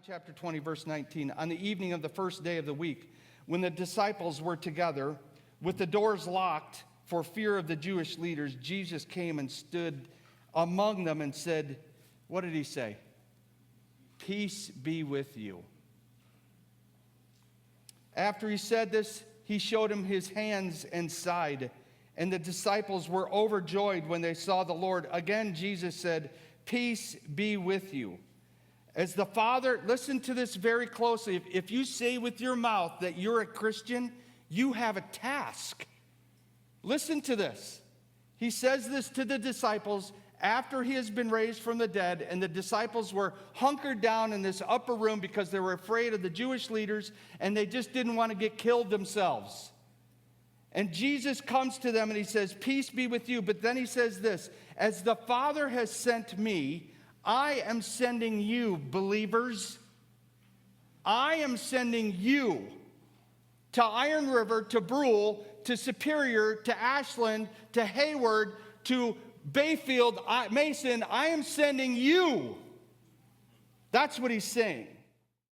chapter 20, verse 19. On the evening of the first day of the week, when the disciples were together, with the doors locked for fear of the Jewish leaders, Jesus came and stood among them and said, what did he say? Peace be with you. After he said this, he showed him his hands and side, and the disciples were overjoyed when they saw the Lord. Again, Jesus said, peace be with you. As the Father, listen to this very closely. If you say with your mouth that you're a Christian, you have a task. Listen to this. He says this to the disciples after he has been raised from the dead, and the disciples were hunkered down in this upper room because they were afraid of the Jewish leaders, and they just didn't want to get killed themselves. And Jesus comes to them and he says, peace be with you. But then he says this, as the Father has sent me, I am sending you, believers. I am sending you to Iron River, to Brule, to Superior, to Ashland, to Hayward, to Bayfield, Mason. I am sending you. That's what he's saying.